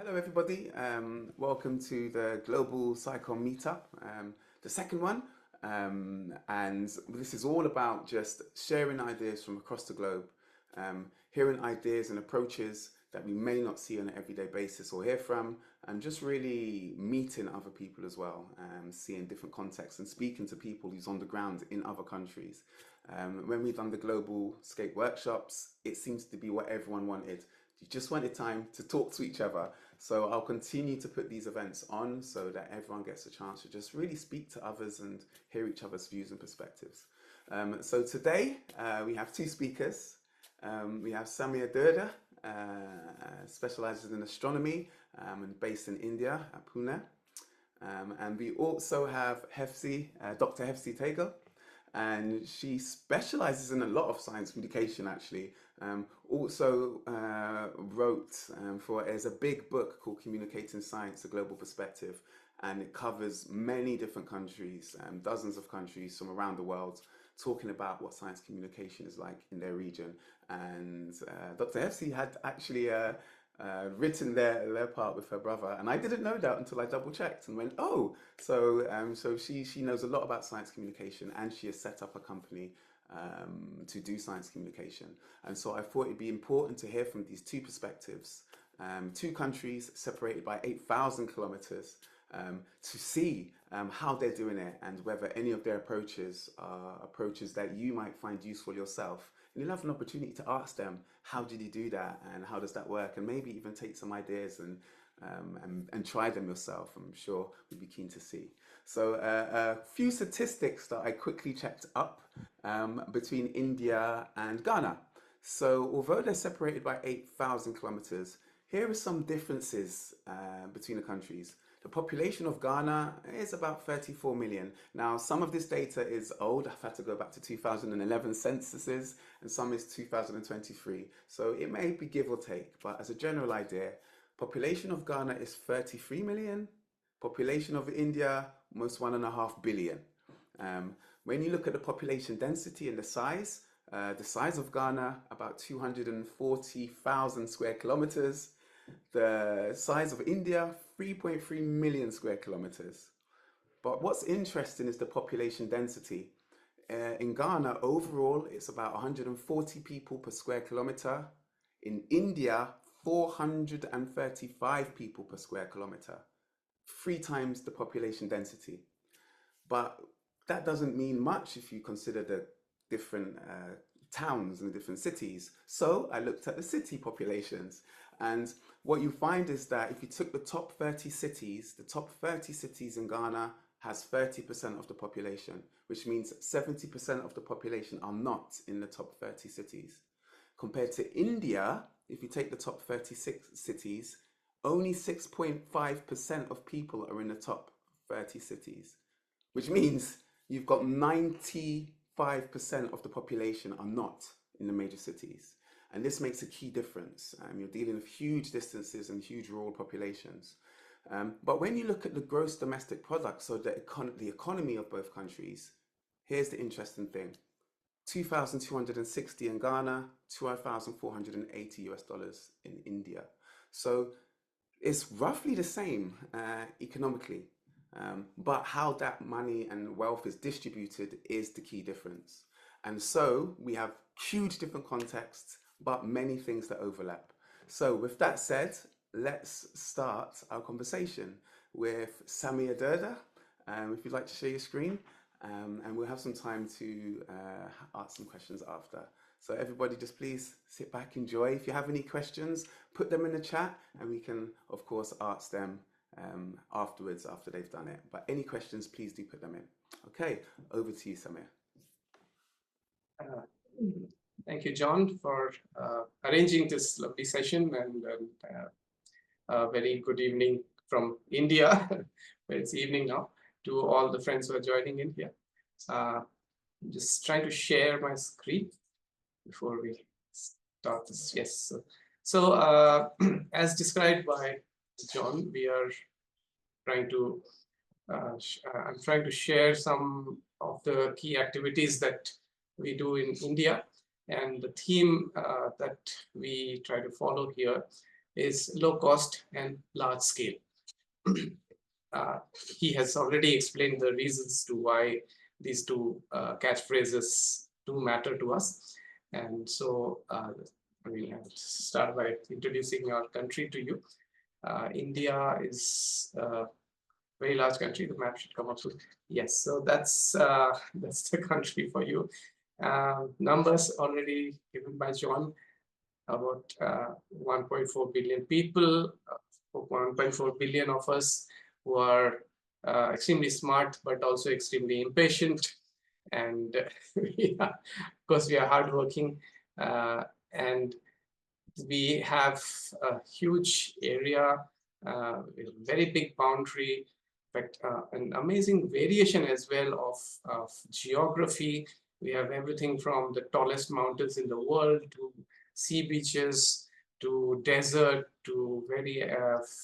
Hello, everybody. Welcome to the Global SciComm meetup, the second one. And this is all about just sharing ideas from across the globe, hearing ideas and approaches that we may not see on an everyday basis or hear from, and just really meeting other people as well, seeing different contexts and speaking to people who's on the ground in other countries. When we've done the Global Scape workshops, it seems to be what everyone wanted. You just wanted time to talk to each other. So I'll continue to put these events on so that everyone gets a chance to just really speak to others and hear each other's views and perspectives. So today we have two speakers. We have Samir Dhurde, specializes in astronomy and based in India at Pune. And we also have Hephzi, Dr. Hephzi Tagoe, and she specializes in a lot of science communication actually. Also wrote there's a big book called Communicating Science, A Global Perspective, and it covers many different countries, dozens of countries from around the world, talking about what science communication is like in their region. And Dr. Hephzi had actually written their part with her brother, and I didn't know that until I double checked and went, oh, so she knows a lot about science communication, and she has set up a company to do science communication. And so I thought it'd be important to hear from these two perspectives, two countries separated by 8,000 kilometers, to see how they're doing it and whether any of their approaches are approaches that you might find useful yourself. And you'll have an opportunity to ask them, how did you do that and how does that work? And maybe even take some ideas and try them yourself. I'm sure we'd be keen to see. So a few statistics that I quickly checked up between India and Ghana. So although they're separated by 8,000 kilometers, here are some differences between the countries. The population of Ghana is about 34 million. Now, some of this data is old. I've had to go back to 2011 censuses, and some is 2023. So it may be give or take, but as a general idea, population of Ghana is 33 million. Population of India, almost 1.5 billion. When you look at the population density and the size of Ghana, about 240,000 square kilometers. The size of India, 3.3 million square kilometers. But what's interesting is the population density. In Ghana, overall, it's about 140 people per square kilometer. In India, 435 people per square kilometer. 3 times the population density. But that doesn't mean much if you consider the different towns and the different cities. So I looked at the city populations. And what you find is that if you took the top 30 cities, the top 30 cities in Ghana has 30% of the population, which means 70% of the population are not in the top 30 cities. Compared to India, if you take the top 36 cities, only 6.5% of people are in the top 30 cities, which means you've got 95% of the population are not in the major cities. And this makes a key difference. You're dealing with huge distances and huge rural populations. But when you look at the gross domestic product, so the economy of both countries, here's the interesting thing. 2,260 in Ghana, 2,480 US dollars in India. So it's roughly the same economically. But how that money and wealth is distributed is the key difference. And so we have huge different contexts, but many things that overlap. So with that said, let's start our conversation with Samir Dhurde. If you'd like to share your screen, and we'll have some time to ask some questions after. So everybody just please sit back, enjoy. If you have any questions, put them in the chat and we can, of course, ask them afterwards after they've done it. But any questions, please do put them in. Okay, over to you, Samir. Thank you, John, for arranging this lovely session, and a very good evening from India, where it's evening now, to all the friends who are joining in here. I'm just trying to share my screen before we start this. Yes. So as described by John, we are trying to, I'm trying to share some of the key activities that we do in India. And the theme that we try to follow here is low cost and large scale. He has already explained the reasons to why these two catchphrases do matter to us. And so, I will start by introducing our country to you. India is a very large country. The map should come up soon. Yes, so that's the country for you. Numbers already given by John, about 1.4 billion people, 1.4 billion of us who are extremely smart, but also extremely impatient. And of course, we are hardworking, and we have a huge area, a very big boundary, in fact, an amazing variation as well of geography. We have everything from the tallest mountains in the world to sea beaches to desert to very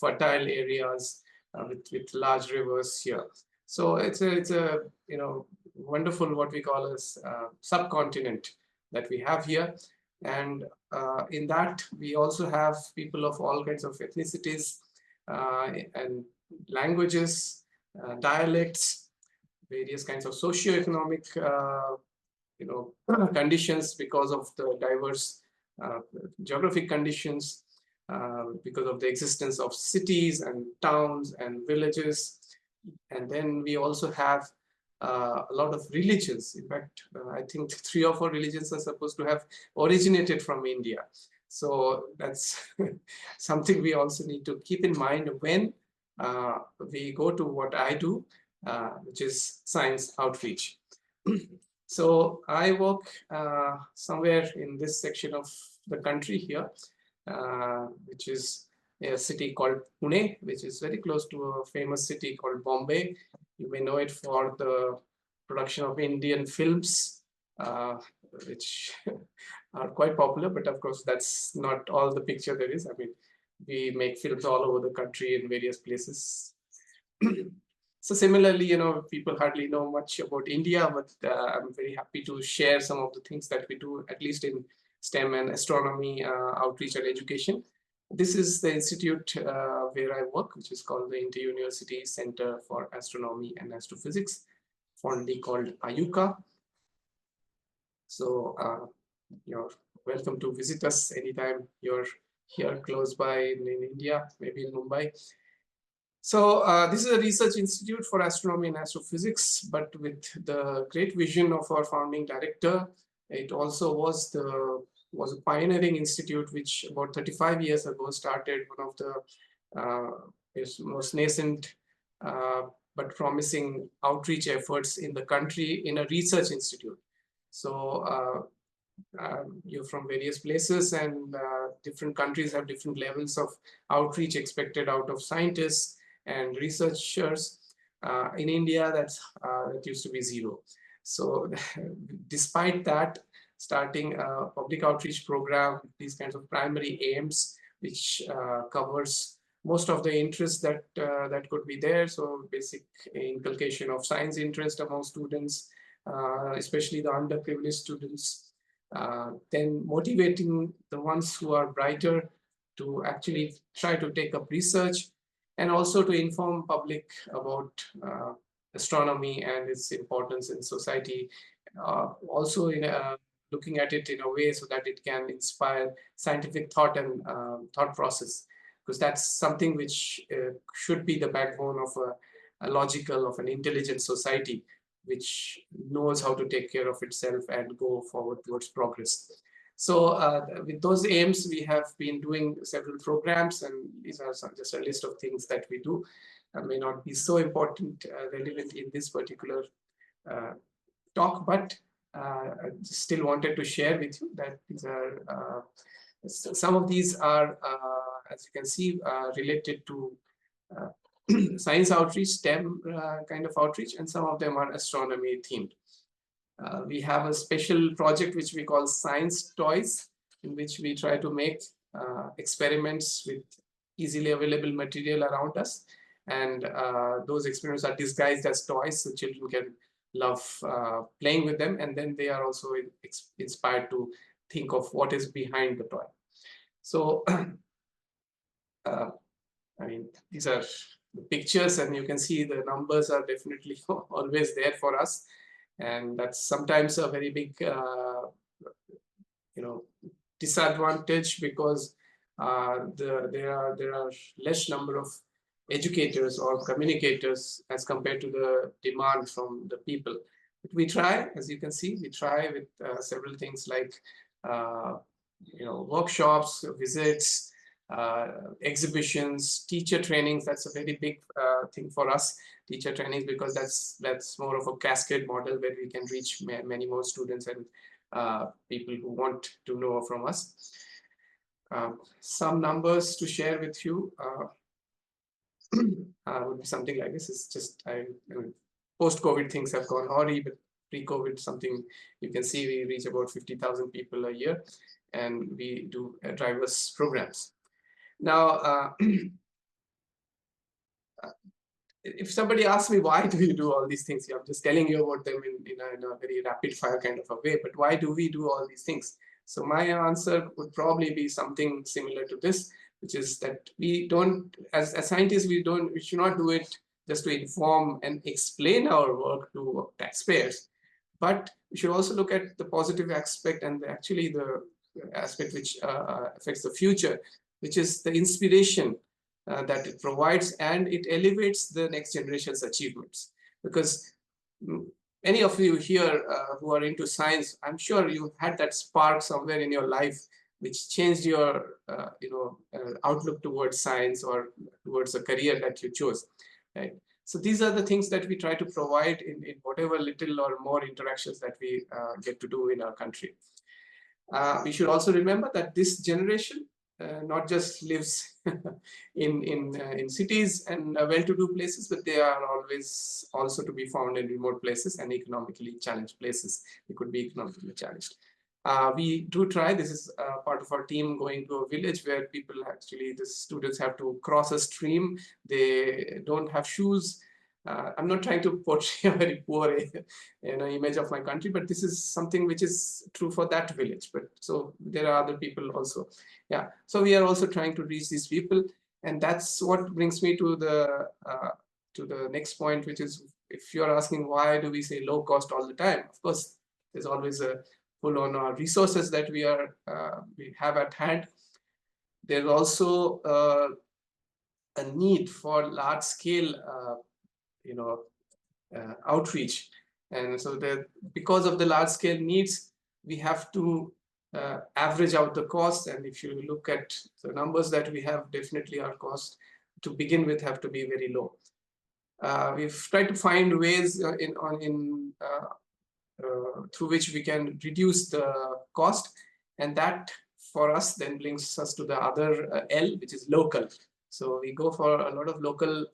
fertile areas with large rivers here. So it's a wonderful what we call as subcontinent that we have here. And in that, we also have people of all kinds of ethnicities and languages, dialects, various kinds of socioeconomic conditions because of the diverse geographic conditions, because of the existence of cities and towns and villages. And then we also have a lot of religions. In fact, I think 3 or 4 religions are supposed to have originated from India. So that's something we also need to keep in mind when we go to what I do, which is science outreach. So I work somewhere in this section of the country here, which is a city called Pune, which is very close to a famous city called Bombay. You may know it for the production of Indian films, which are quite popular, but of course that's not all the picture there is. I mean, we make films all over the country in various places. So similarly, people hardly know much about India, but I'm very happy to share some of the things that we do, at least in STEM and astronomy outreach and education. This is the institute where I work, which is called the Inter-University Center for Astronomy and Astrophysics, fondly called AYUCA. So you're welcome to visit us anytime you're here close by in India, maybe in Mumbai. So this is a research institute for astronomy and astrophysics, but with the great vision of our founding director. It also was a pioneering institute which about 35 years ago started one of the most nascent but promising outreach efforts in the country in a research institute. So you're from various places, and different countries have different levels of outreach expected out of scientists and researchers. In India, that used to be 0. So despite that, starting a public outreach program, these kinds of primary aims, which covers most of the interests that could be there. So basic inculcation of science interest among students, especially the underprivileged students. Then motivating the ones who are brighter to actually try to take up research, and also to inform public about astronomy and its importance in society. Also in looking at it in a way so that it can inspire scientific thought and thought process, because that's something which should be the backbone of a logical, of an intelligent society, which knows how to take care of itself and go forward towards progress. So with those aims, we have been doing several programs, and these are just a list of things that we do. May not be so important, relevant in this particular talk, but I still wanted to share with you that these are some of these are, as you can see, related to science outreach, STEM kind of outreach, and some of them are astronomy themed. We have a special project which we call Science Toys, in which we try to make experiments with easily available material around us. And those experiments are disguised as toys, so children can love playing with them. And then they are also inspired to think of what is behind the toy. So I mean, these are the pictures, and you can see the numbers are definitely always there for us. And that's sometimes a very big, disadvantage, because there are less number of educators or communicators as compared to the demand from the people. But we try, as you can see, we try with several things like workshops, visits, exhibitions, teacher trainings. That's a very big thing for us, teacher trainings, because that's more of a cascade model where we can reach many more students and people who want to know from us. Some numbers to share with you would be something like this. It's just, I mean, post-COVID things have gone horrible, but pre-COVID something, you can see we reach about 50,000 people a year, and we do driverless programs. Now, if somebody asks me, why do you do all these things? I'm just telling you about them in a very rapid fire kind of a way, but why do we do all these things? So my answer would probably be something similar to this, which is that we don't, as scientists, we should not do it just to inform and explain our work to taxpayers, but we should also look at the positive aspect and actually the aspect which affects the future, which is the inspiration that it provides, and it elevates the next generation's achievements. Because many of you here who are into science, I'm sure you had that spark somewhere in your life which changed your outlook towards science or towards a career that you chose, right? So these are the things that we try to provide in whatever little or more interactions that we get to do in our country. We should also remember that this generation not just lives in cities and well-to-do places, but they are always also to be found in remote places and economically challenged places. They could be economically challenged. We do try, this is part of our team, going to a village where people actually, the students have to cross a stream. They don't have shoes. I'm not trying to portray a very poor image of my country, but this is something which is true for that village. But so there are other people also. Yeah, so we are also trying to reach these people, and that's what brings me to the next point, which is, if you're asking why do we say low cost all the time, of course there's always a pull on our resources that we have at hand. There's also a need for large scale outreach, and so that because of the large scale needs, we have to average out the cost. And if you look at the numbers that we have, definitely our cost to begin with have to be very low. We've tried to find ways through which we can reduce the cost, and that for us then brings us to the other L, which is local. So we go for a lot of local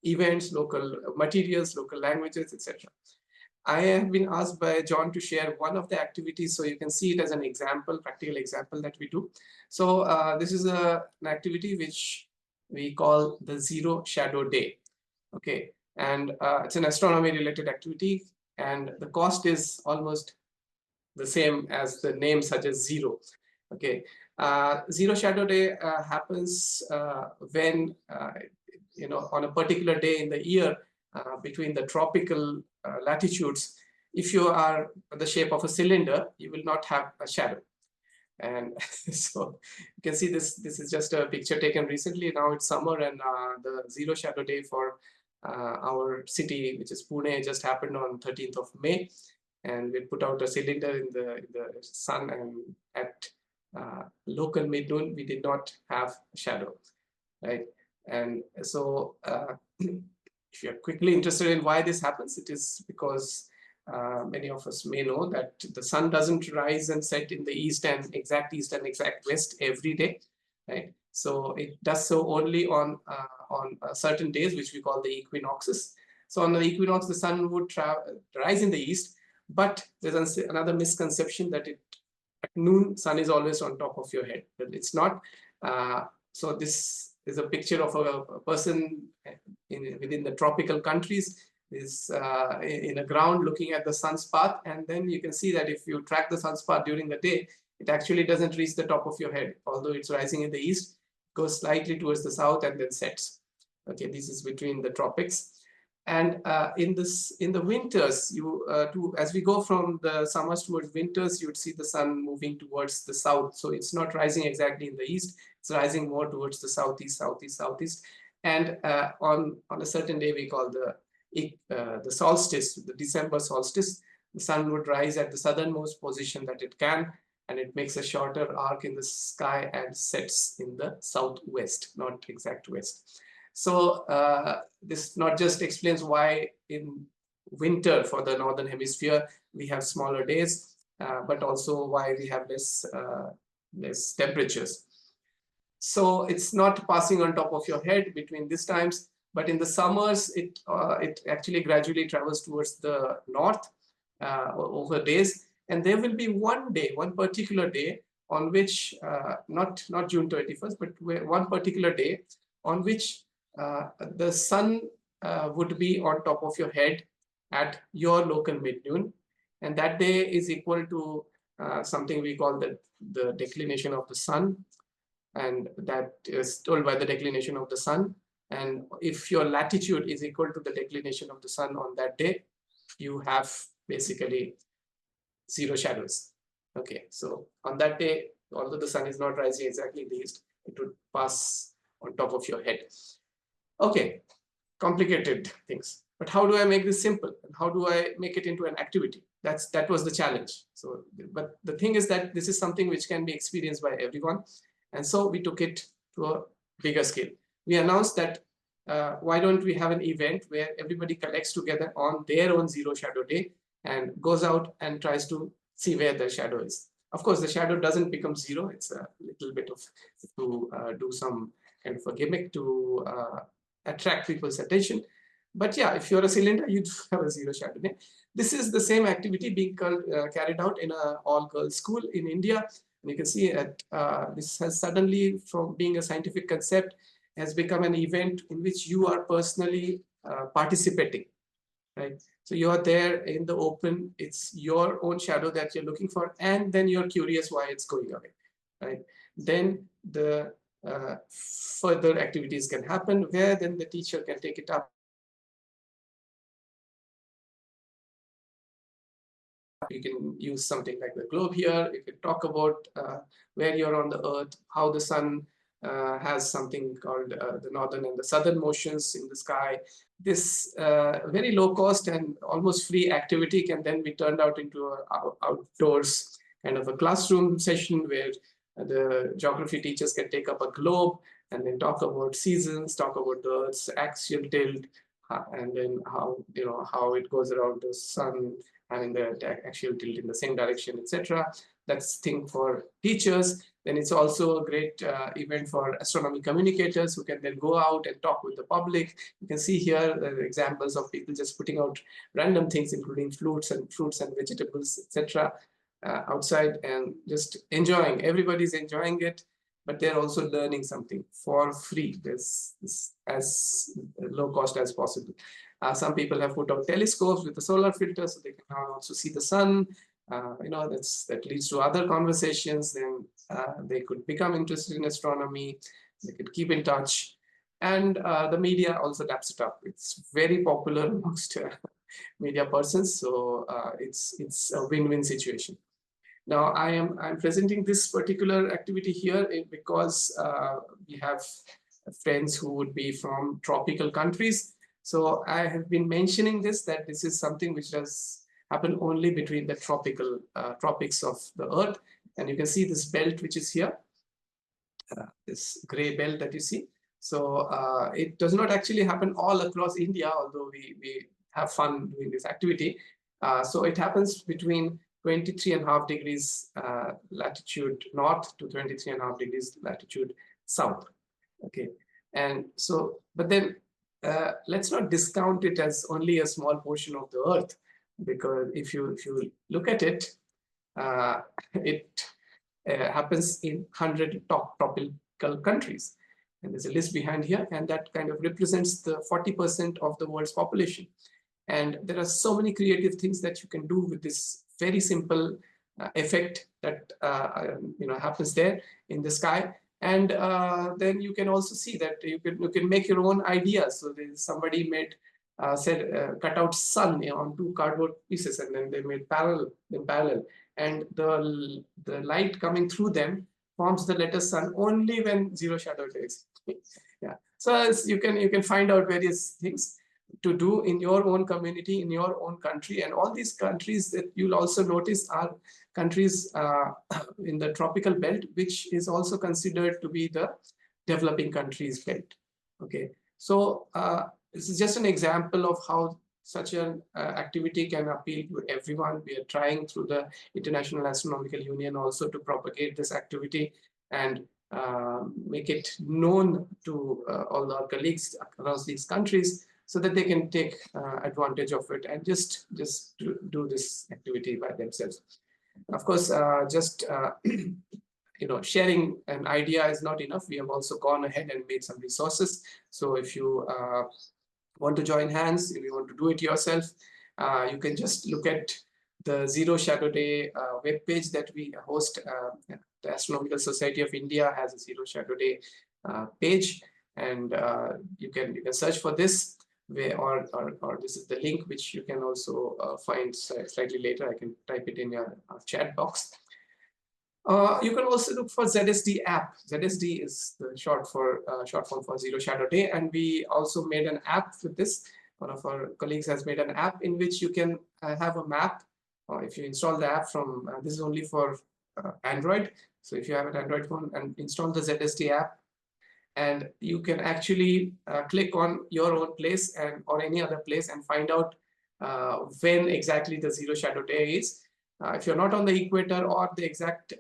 events, local materials, local languages, etc. I have been asked by John to share one of the activities, so you can see it as an example, practical example that we do. So this is an activity which we call the Zero Shadow Day. Okay, and it's an astronomy related activity, and the cost is almost the same as the name suggests, zero. Okay, Zero Shadow Day happens when on a particular day in the year between the tropical latitudes. If you are the shape of a cylinder, you will not have a shadow. And so you can see this is just a picture taken recently. Now it's summer, and the Zero Shadow Day for our city, which is Pune, just happened on 13th of May. And we put out a cylinder in the sun, and at local midnoon, we did not have a shadow, right? And so if you're quickly interested in why this happens, it is because many of us may know that the sun doesn't rise and set in the east and exact west every day, right? So it does so only on certain days, which we call the equinoxes. So on the equinox, the sun would rise in the east, but there's another misconception that at noon, sun is always on top of your head. But it's not. So this is a picture of a person within the tropical countries. is in a ground looking at the sun's path, and then you can see that if you track the sun's path during the day, it actually doesn't reach the top of your head. Although it's rising in the east, goes slightly towards the south and then sets. Okay, this is between the tropics. And in the winters, as we go from the summers towards winters, you would see the sun moving towards the south. So it's not rising exactly in the east; it's rising more towards the southeast, southeast, southeast. And on a certain day, we call the solstice, the December solstice, the sun would rise at the southernmost position that it can, and it makes a shorter arc in the sky and sets in the southwest, not exact west. So this not just explains why in winter for the northern hemisphere we have smaller days, but also why we have less temperatures. So it's not passing on top of your head between these times, but in the summers it actually gradually travels towards the north over days, and there will be one particular day on which not June 31st, but one particular day on which the sun would be on top of your head at your local mid-noon, and that day is equal to something we call the declination of the sun, and that is told by the declination of the sun. And if your latitude is equal to the declination of the sun on that day, you have basically zero shadows. Okay, so on that day, although the sun is not rising exactly in the east, it would pass on top of your head. Okay, complicated things. But how do I make this simple? And how do I make it into an activity? That was the challenge. So, but the thing is that this is something which can be experienced by everyone. And so we took it to a bigger scale. We announced that why don't we have an event where everybody collects together on their own zero shadow day and goes out and tries to see where the shadow is. Of course, the shadow doesn't become zero. It's a little bit of to do some kind of a gimmick to attract people's attention. But yeah, if you're a cylinder, you'd have a zero shadow day. This is the same activity being carried out in an all-girls school in India. And you can see that this has suddenly, from being a scientific concept, has become an event in which you are personally participating, right? So you are there in the open. It's your own shadow that you're looking for, and then you're curious why it's going away, right? Then the further activities can happen where then the teacher can take it up. You can use something like the globe here. You can talk about where you're on the earth, how the sun has something called the northern and the southern motions in the sky. This very low cost and almost free activity can then be turned out into an outdoors kind of a classroom session where the geography teachers can take up a globe and then talk about seasons, talk about the Earth's axial tilt, and then how it goes around the sun, having the axial tilt in the same direction, etc. That's thing for teachers. Then it's also a great event for astronomy communicators who can then go out and talk with the public. You can see here examples of people just putting out random things, including fruits and vegetables, etc. Outside and just enjoying. Everybody's enjoying it, but they're also learning something for free. This as low cost as possible. Some people have put out telescopes with the solar filter so they can also see the sun. That leads to other conversations. Then they could become interested in astronomy. They could keep in touch, and the media also laps it up. It's very popular amongst media persons, so it's a win-win situation. Now I'm presenting this particular activity here because we have friends who would be from tropical countries. So I have been mentioning that this is something which does happen only between the tropics of the Earth. And you can see this belt which is here, this gray belt that you see. So it does not actually happen all across India, although we have fun doing this activity. So it happens between 23.5 degrees latitude north to 23.5 degrees latitude south. Okay, and so, but then let's not discount it as only a small portion of the Earth, because if you look at it, it happens in 100 tropical countries, and there's a list behind here, and that kind of represents the 40% of the world's population. And there are so many creative things that you can do with this very simple effect that happens there in the sky. And then you can also see that you can make your own ideas. So somebody made cut out sun on 2 cardboard pieces, and then they made parallel, and the light coming through them forms the letter sun only when zero shadow days. Yeah, so you can find out various things to do in your own community, in your own country. And all these countries that you'll also notice are countries in the tropical belt, which is also considered to be the developing countries belt. Okay, so this is just an example of how such an activity can appeal to everyone. We are trying through the International Astronomical Union also to propagate this activity and make it known to all our colleagues across these countries, so that they can take advantage of it and just do this activity by themselves. Of course, sharing an idea is not enough. We have also gone ahead and made some resources. So if you want to join hands, if you want to do it yourself, you can just look at the Zero Shadow Day webpage that we host. The Astronomical Society of India has a Zero Shadow Day page, and you can search for this. Or this is the link which you can also find slightly later. I can type it in your chat box. You can also look for ZSD app. ZSD is the short form for Zero Shadow Day, and we also made an app with this. One of our colleagues has made an app in which you can have a map. If you install the app from this is only for Android. So if you have an Android phone and install the ZSD app, and you can actually click on your own place or any other place and find out when exactly the Zero Shadow Day is. If you're not on the equator or the exact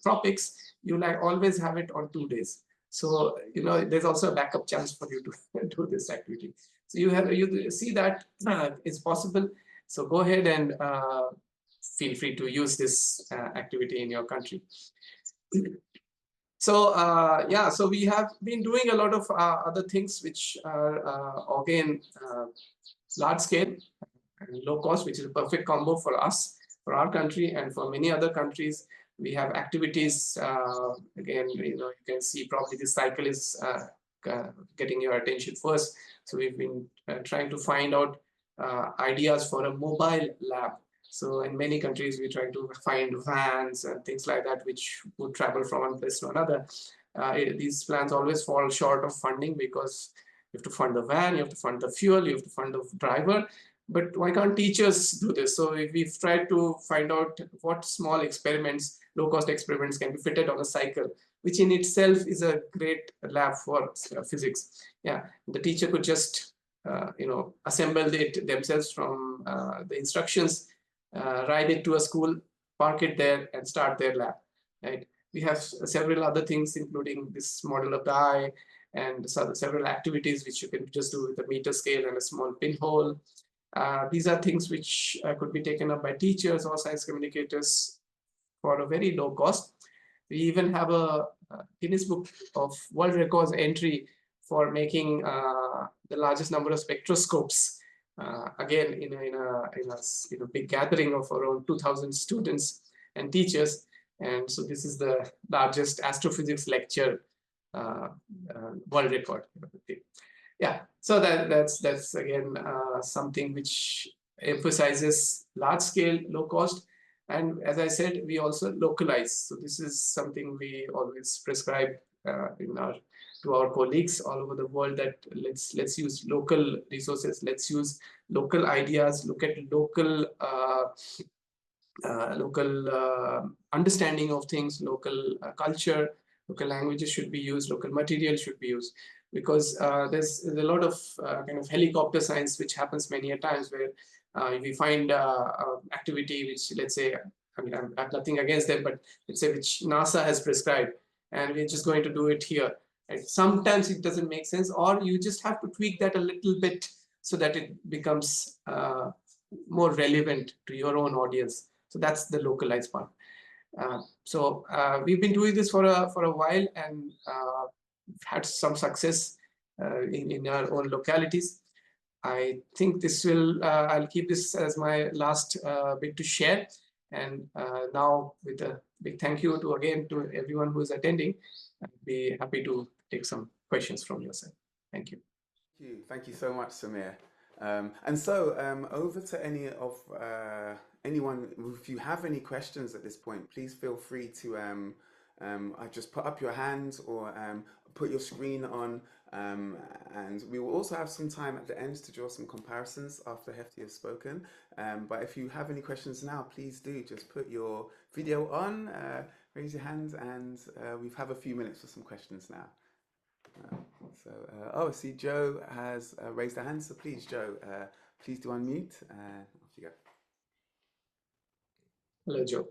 tropics, you'll always have it on 2 days. So there's also a backup chance for you to do this activity. So you see that it's possible. So go ahead and feel free to use this activity in your country. So yeah, so we have been doing a lot of other things which are again large scale and low cost, which is a perfect combo for us, for our country, and for many other countries. We have activities. Again, you can see probably this cycle is getting your attention first. So we've been trying to find out ideas for a mobile lab. So in many countries, we try to find vans and things like that, which would travel from one place to another. These plans always fall short of funding, because you have to fund the van, you have to fund the fuel, you have to fund the driver. But why can't teachers do this? So we've tried to find out what small experiments, low-cost experiments, can be fitted on a cycle, which in itself is a great lab for physics. Yeah, the teacher could just assemble it themselves from the instructions, ride it to a school, park it there, and start their lab. Right? We have several other things, including this model of the eye, and several activities which you can just do with a meter scale and a small pinhole. These are things which could be taken up by teachers or science communicators for a very low cost. We even have a Guinness Book of World Records entry for making the largest number of spectroscopes. Again, in a big gathering of around 2,000 students and teachers. And so this is the largest astrophysics lecture world record. Yeah, so that's again something which emphasizes large scale, low cost. And as I said, we also localize. So this is something we always prescribe to our colleagues all over the world, that let's use local resources, let's use local ideas, look at local understanding of things, local culture, local languages should be used, local material should be used, because there's a lot of kind of helicopter science which happens many a times, where we find activity which, let's say, I mean, I have nothing against them, but let's say which NASA has prescribed, and we're just going to do it here. Right? Sometimes it doesn't make sense, or you just have to tweak that a little bit so that it becomes more relevant to your own audience. So that's the localized part. So we've been doing this for a while, and had some success in our own localities. I think this will, I'll keep this as my last bit to share. And now with a big thank you to everyone who is attending. I'd be happy to take some questions from your side. Thank you. Thank you so much, Samir. And so over to anyone, if you have any questions at this point, please feel free to just put up your hand or put your screen on. And we will also have some time at the end to draw some comparisons after Hephzi has spoken. But if you have any questions now, please do just put your video on, raise your hand, and we have a few minutes for some questions now. I see Joe has raised her hand, so please, Joe, please do unmute. Off you go. Hello, Joe.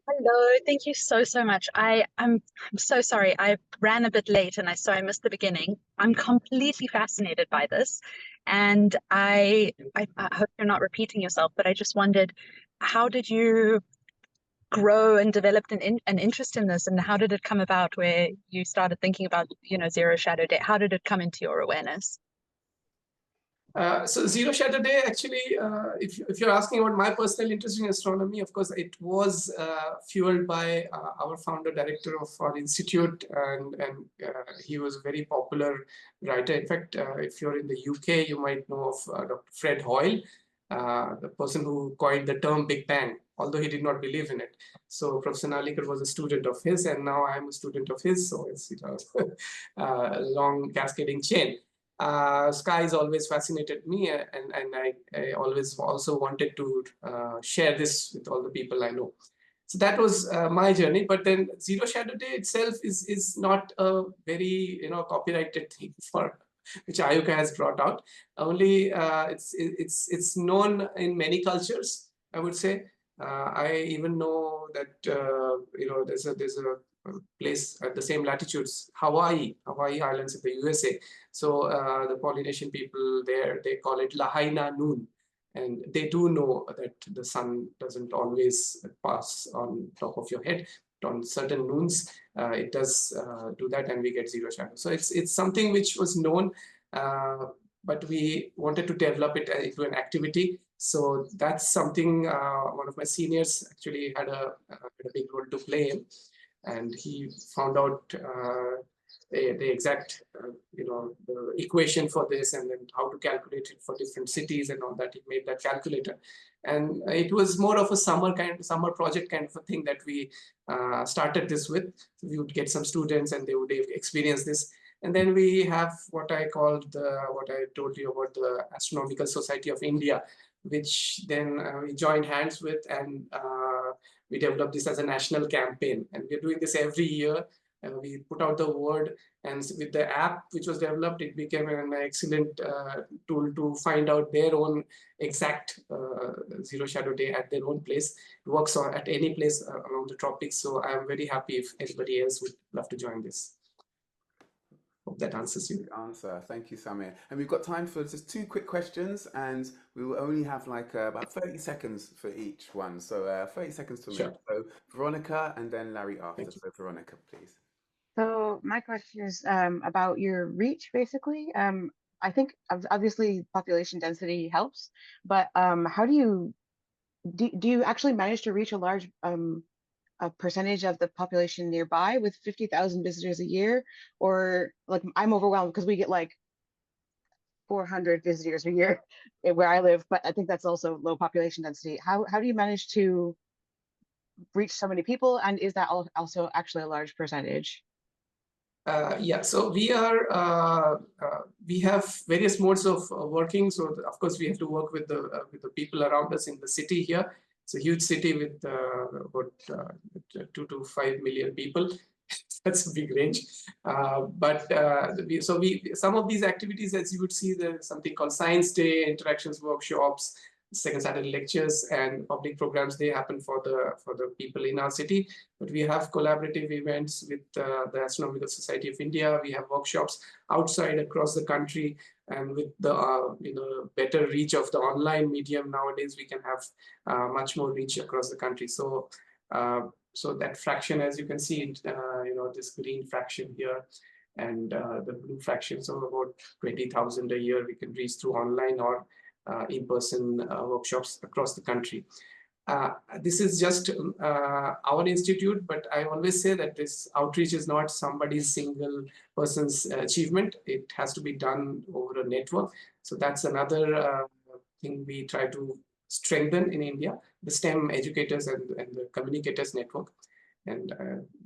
Hello, thank you so much. I'm so sorry. I ran a bit late and I missed the beginning. I'm completely fascinated by this, and I hope you're not repeating yourself, but I just wondered, how did you grow and develop an interest in this, and how did it come about where you started thinking about, Zero Shadow Day? How did it come into your awareness? So Zero Shadow Day, actually, if you're asking about my personal interest in astronomy, of course, it was fueled by our founder director of our institute, and he was a very popular writer. In fact, if you're in the UK, you might know of Dr. Fred Hoyle, the person who coined the term Big Bang, although he did not believe in it. So Professor Nalikar was a student of his, and now I'm a student of his. So it's a long cascading chain. Skies always fascinated me, and I always also wanted to share this with all the people I know. So that was my journey. But then Zero Shadow Day itself is not a very copyrighted thing for which Ayuka has brought out. Only it's known in many cultures, I would say. I even know that there's a place at the same latitudes, Hawaii Islands in the USA. So the Polynesian people there, they call it Lahaina Noon. And they do know that the sun doesn't always pass on top of your head. But on certain noons, it does do that, and we get zero shadow. So it's something which was known, but we wanted to develop it into an activity. So that's something one of my seniors actually had a big role to play in. And he found out the exact, the equation for this, and then how to calculate it for different cities and all that. He made that calculator, and it was more of a summer project kind of a thing that we started this with. So we would get some students, and they would experience this, and then we have what I called what I told you about, the Astronomical Society of India, which then we joined hands with, and we developed this as a national campaign, and we're doing this every year. We put out the word, and with the app which was developed, it became an excellent tool to find out their own exact Zero Shadow Day at their own place. It works at any place around the tropics. So I'm very happy if anybody else would love to join this. Hope that answers you. Answer. Thank you, Samir. And we've got time for just 2 quick questions, and we will only have like about 30 seconds for each one. So 30 seconds to Sure. me. So Veronica, and then Larry after. So Veronica, please. So my question is about your reach, basically. I think obviously population density helps, but how do you actually manage to reach a large a percentage of the population nearby with 50,000 visitors a year? Or like, I'm overwhelmed because we get like 400 visitors a year where I live, but I think that's also low population density. How do you manage to reach so many people, and is that also actually a large percentage? Yeah, so we have various modes of working. So of course we have to work with the people around us in the city here. It's a huge city with about 2 to 5 million people. That's a big range. Some of these activities, as you would see, there's something called Science Day, interactions workshops, second Saturday lectures, and public programs. They happen for the people in our city. But we have collaborative events with the Astronomical Society of India. We have workshops outside across the country, and with the better reach of the online medium nowadays, we can have much more reach across the country. So so that fraction, as you can see, this green fraction here, And the blue fractions of about 20,000 a year we can reach through online or in-person workshops across the country. This is just our institute, but I always say that this outreach is not somebody's single person's achievement. It has to be done over a network. So that's another thing we try to strengthen in India, the STEM educators and the communicators network. And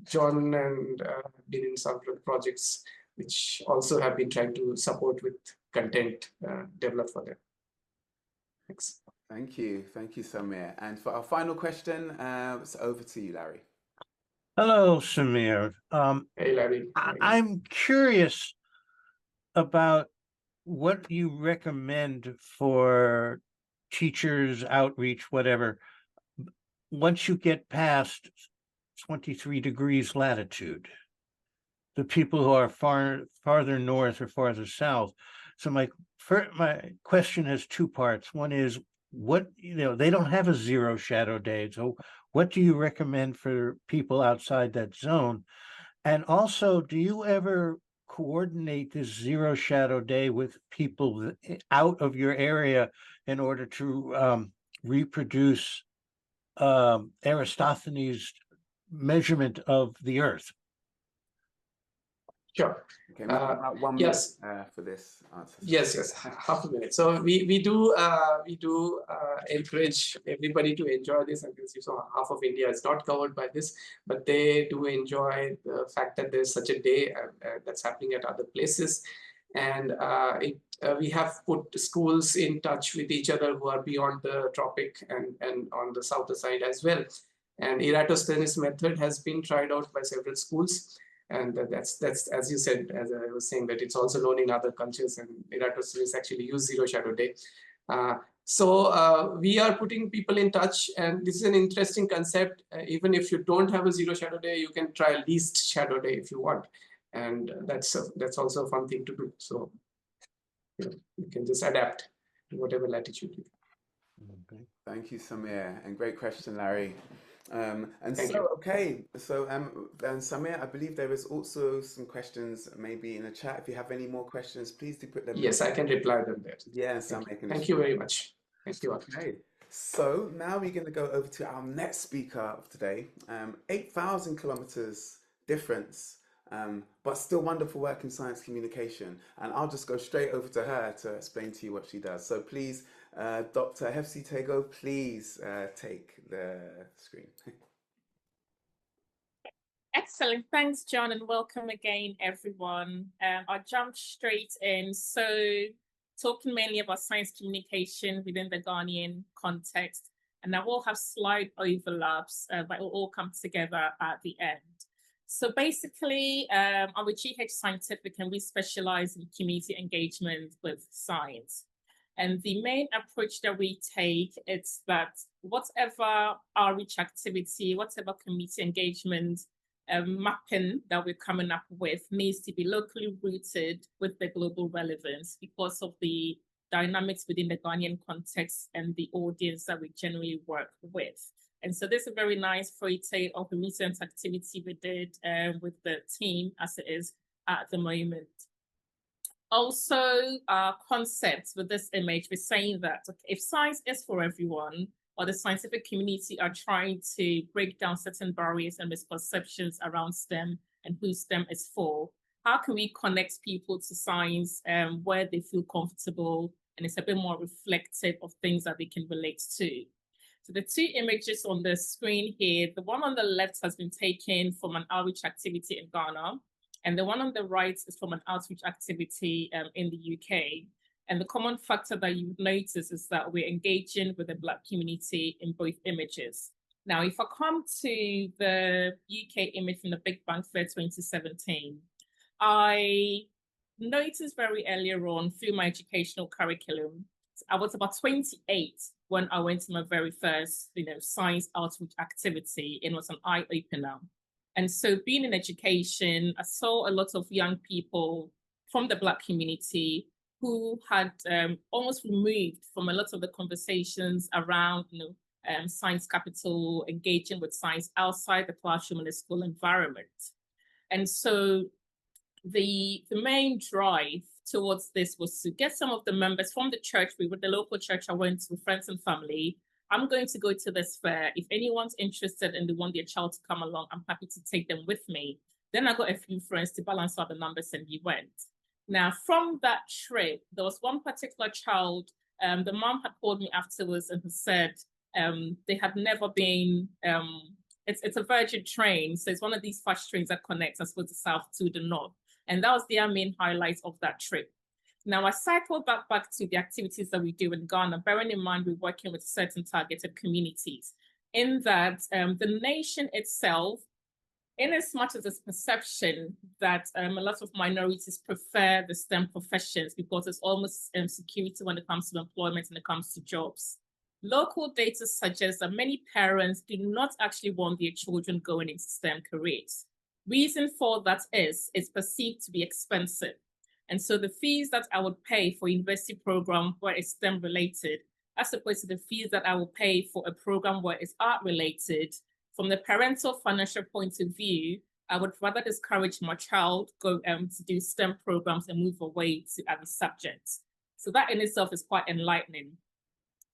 John and been in several projects which also have been trying to support with content developed for them. Thanks. Thank you, Samir. And for our final question, it's over to you, Larry. Hello, Samir. Hey, Larry. I'm curious about what you recommend for teachers, outreach, whatever, once you get past 23 degrees latitude, the people who are farther north or farther south. So my question has two parts. One is, they don't have a zero shadow day. So what do you recommend for people outside that zone? And also, do you ever coordinate this zero shadow day with people out of your area in order to reproduce Aristophanes' measurement of the Earth? Sure. Okay, about 1 minute for this answer. Yes, half a minute. So we do encourage everybody to enjoy this. And you saw half of India is not covered by this, but they do enjoy the fact that there's such a day that's happening at other places. And we have put schools in touch with each other who are beyond the tropic and on the southern side as well. And Eratosthenes method has been tried out by several schools. And that's as you said, as I was saying, that it's also known in other cultures, and Eratosthenes actually used zero shadow day. So we are putting people in touch, and this is an interesting concept. Even if you don't have a zero shadow day, you can try least shadow day if you want, and that's also a fun thing to do. So you can just adapt to whatever latitude you have. Okay. Thank you, Samir, and great question, Larry. And Samir, I believe there is also some questions maybe in the chat. If you have any more questions, please do put them. Yes, I can reply them there. Yeah, Samir can. Thank you very much. Thank you. Okay, so now we're going to go over to our next speaker of today. 8,000 kilometers difference, but still wonderful work in science communication. And I'll just go straight over to her to explain to you what she does. So please, Dr. Hephzi Tagoe, please take the screen. Excellent. Thanks, John, and welcome again, everyone. I'll jump straight in. So talking mainly about science communication within the Ghanaian context, and I will have slide overlaps, but it will all come together at the end. So basically, I'm with GH Scientific, and we specialize in community engagement with science. And the main approach that we take is that whatever outreach activity, whatever community engagement mapping that we're coming up with needs to be locally rooted with the global relevance because of the dynamics within the Ghanaian context and the audience that we generally work with. And so this is a very nice photo of a recent activity we did with the team as it is at the moment. Also, concepts with this image, we're saying that if science is for everyone, or the scientific community are trying to break down certain barriers and misconceptions around STEM and who STEM is for, how can we connect people to science where they feel comfortable and it's a bit more reflective of things that they can relate to? So the two images on the screen here, the one on the left has been taken from an outreach activity in Ghana, and the one on the right is from an outreach activity in the UK. And the common factor that you would notice is that we're engaging with the Black community in both images. Now, if I come to the UK image from the Big Bang Fair 2017, I noticed very earlier on through my educational curriculum, I was about 28 when I went to my very first, science outreach activity, and it was an eye-opener. And so being in education, I saw a lot of young people from the Black community who had almost removed from a lot of the conversations around, science capital, engaging with science outside the classroom and the school environment. And so the main drive towards this was to get some of the members from the church, the local church I went to, friends and family. I'm going to go to this fair. If anyone's interested and they want their child to come along, I'm happy to take them with me. Then I got a few friends to balance out the numbers and we went. Now, from that trip, there was one particular child, the mom had called me afterwards and said they had never been, it's a Virgin train. So it's one of these fast trains that connects, I suppose, the south to the north. And that was their main highlight of that trip. Now, I cycled back to the activities that we do in Ghana, bearing in mind we're working with certain targeted communities. In that, the nation itself, in as much as it's perception that a lot of minorities prefer the STEM professions because it's almost security when it comes to employment and it comes to jobs. Local data suggests that many parents do not actually want their children going into STEM careers. Reason for that is it's perceived to be expensive. And so the fees that I would pay for a university program where it's STEM related, as opposed to the fees that I will pay for a program where it's art related, from the parental financial point of view, I would rather discourage my child go to do STEM programs and move away to other subjects. So that in itself is quite enlightening.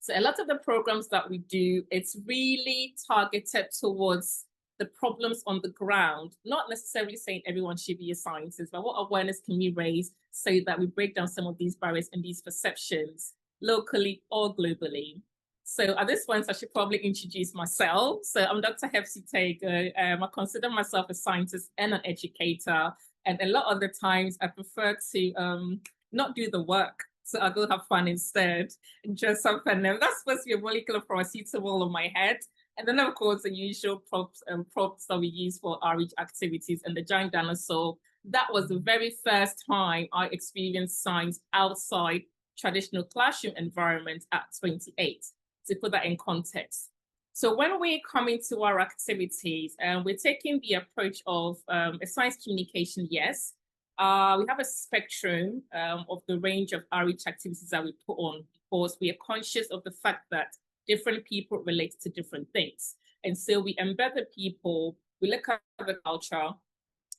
So a lot of the programs that we do, it's really targeted towards the problems on the ground, not necessarily saying everyone should be a scientist, but what awareness can we raise so that we break down some of these barriers and these perceptions locally or globally. So at this point, I should probably introduce myself. So I'm Dr. Hephzi Tagoe. I consider myself a scientist and an educator. And a lot of the times I prefer to not do the work. So I'll go have fun instead and just have fun. Now that's supposed to be a molecular paracetamol on my head. And then of course the usual props that we use for outreach activities and the giant dinosaur. That was the very first time I experienced science outside traditional classroom environment at 28. To put that in context. So when we're coming to our activities, we're taking the approach of a science communication, yes. We have a spectrum of the range of outreach activities that we put on because we are conscious of the fact that different people relate to different things. And so we embed the people, we look at the culture,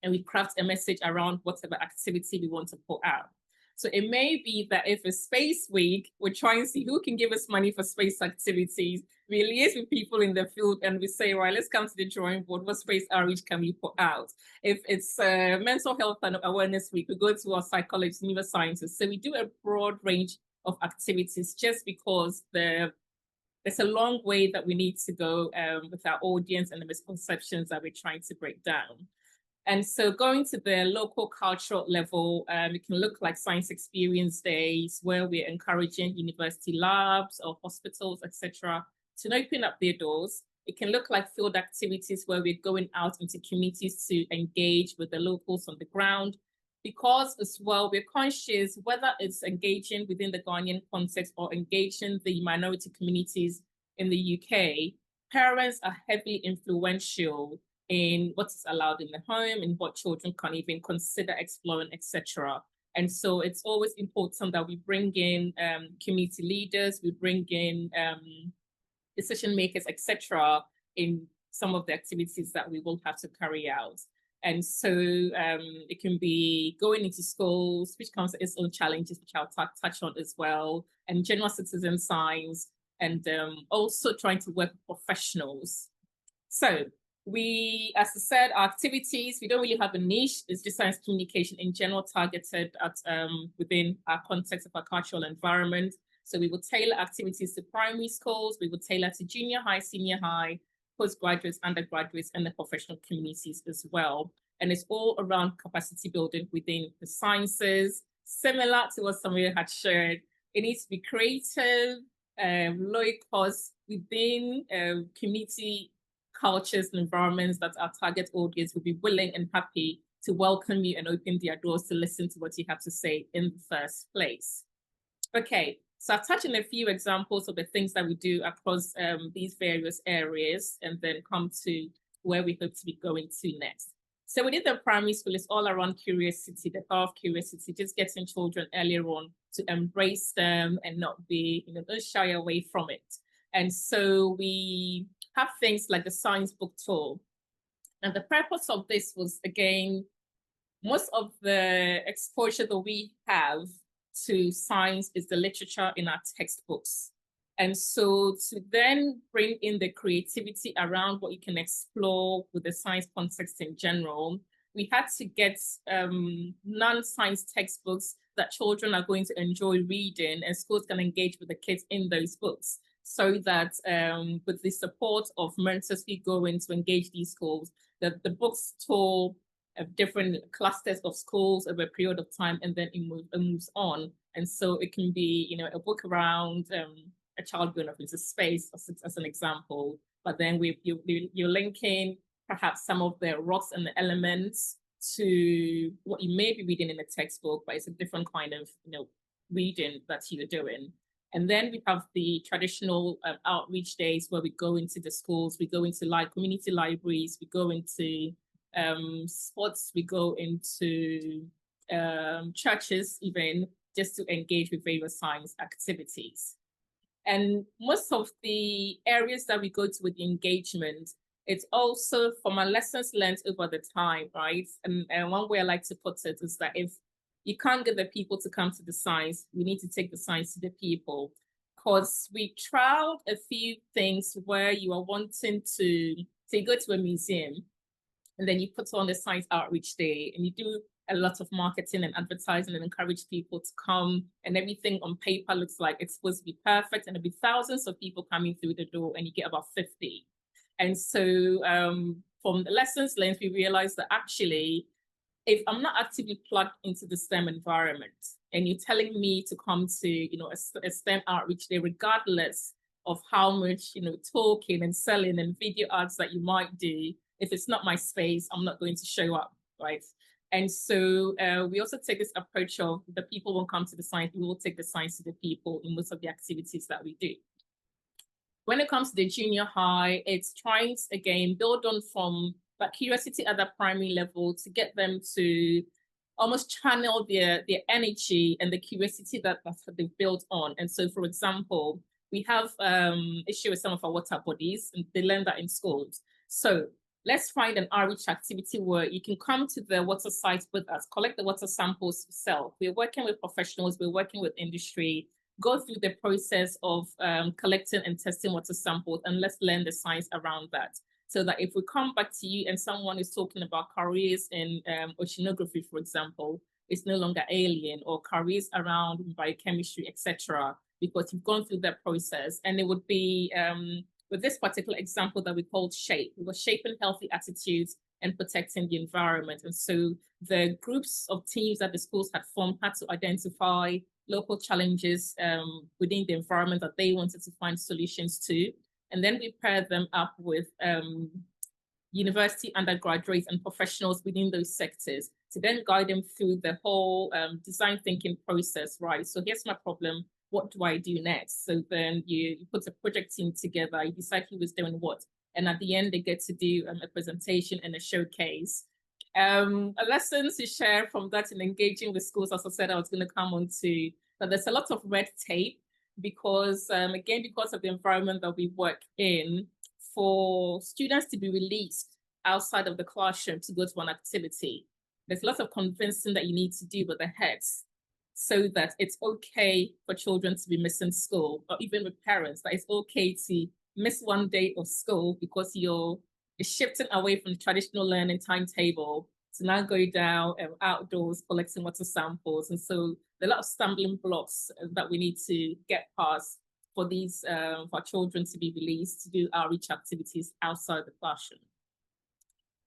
and we craft a message around whatever activity we want to put out. So it may be that if it's Space Week, we're trying to see who can give us money for space activities. We liaise with people in the field and we say, right, let's come to the drawing board. What space outreach can we put out? If it's Mental Health and Awareness Week, we go to our psychologists, neuroscientists. So we do a broad range of activities just because there's a long way that we need to go with our audience and the misconceptions that we're trying to break down. And so going to the local cultural level, it can look like science experience days where we're encouraging university labs or hospitals, etc., to open up their doors. It can look like field activities where we're going out into communities to engage with the locals on the ground. Because as well, we're conscious whether it's engaging within the Ghanaian context or engaging the minority communities in the UK, parents are heavily influential in what is allowed in the home and what children can even consider exploring, etc. And so it's always important that we bring in community leaders, we bring in decision makers, etc. in some of the activities that we will have to carry out. And so it can be going into schools, which comes with its own challenges, which I'll touch on as well, and general citizen science, and also trying to work with professionals. So we, as I said, our activities, we don't really have a niche. It's just science communication in general targeted at within our context of our cultural environment. So we will tailor activities to primary schools. We will tailor to junior high, senior high, postgraduates, undergraduates, and the professional communities as well. And it's all around capacity building within the sciences, similar to what Samir had shared. It needs to be creative, low cost within community cultures and environments that our target audience will be willing and happy to welcome you and open their doors to listen to what you have to say in the first place. Okay, so I've touched on a few examples of the things that we do across these various areas and then come to where we hope to be going to next. So within the primary school, it's all around curiosity, the power of curiosity, just getting children earlier on to embrace them and not be, don't shy away from it. And so we have things like the science book tour. And the purpose of this was, again, most of the exposure that we have to science is the literature in our textbooks. And so to then bring in the creativity around what you can explore with the science context in general, we had to get non-science textbooks that children are going to enjoy reading, and schools can engage with the kids in those books, so that with the support of mentors we go in to engage these schools, that the books tour different clusters of schools over a period of time, and then it moves on. And so it can be, a book around a child going up into space, as an example. But then you're linking perhaps some of the rocks and the elements to what you may be reading in a textbook, but it's a different kind of reading that you're doing. And then we have the traditional outreach days where we go into the schools, we go into community libraries, we go into sports, we go into churches even, just to engage with various science activities. And most of the areas that we go to with the engagement, it's also from our lessons learned over the time, right? And one way I like to put it is that if you can't get the people to come to the science, we need to take the science to the people. Because we trialed a few things where you are wanting to, say, go to a museum, and then you put on the science outreach day, and you do a lot of marketing and advertising and encourage people to come, and everything on paper looks like it's supposed to be perfect, and there'll be thousands of people coming through the door, and you get about 50. And so from the lessons learned, we realized that actually, if I'm not actively plugged into the STEM environment, and you're telling me to come to a STEM outreach day, regardless of how much talking and selling and video ads that you might do, if it's not my space, I'm not going to show up, right? And so we also take this approach of the people won't come to the science, we will take the science to the people in most of the activities that we do. When it comes to the junior high, it's trying to, again, build on from that curiosity at the primary level to get them to almost channel their energy and the curiosity that they've built on. And so, for example, we have issue with some of our water bodies, and they learn that in schools. So let's find an outreach activity where you can come to the water site with us, collect the water samples yourself. We're working with professionals, we're working with industry, go through the process of collecting and testing water samples, and let's learn the science around that. So that if we come back to you and someone is talking about careers in oceanography, for example, it's no longer alien, or careers around biochemistry, etc., because you've gone through that process. And it would be, with this particular example that we called SHAPE, it was shaping healthy attitudes and protecting the environment. And so the groups of teams that the schools had formed had to identify local challenges within the environment that they wanted to find solutions to. And then we paired them up with university undergraduates and professionals within those sectors to then guide them through the whole design thinking process, right? So here's my problem, what do I do next? So then you put a project team together, you decide who was doing what. And at the end, they get to do a presentation and a showcase. Lessons to share from that in engaging with schools, as I said, I was going to come on to, that there's a lot of red tape, because again, because of the environment that we work in, for students to be released outside of the classroom to go to an activity, there's lots of convincing that you need to do with the heads, so that it's okay for children to be missing school, or even with parents, that it's okay to miss one day of school because you're shifting away from the traditional learning timetable to now go down outdoors collecting water samples. And so there are a lot of stumbling blocks that we need to get past for these for children to be released to do outreach activities outside the classroom.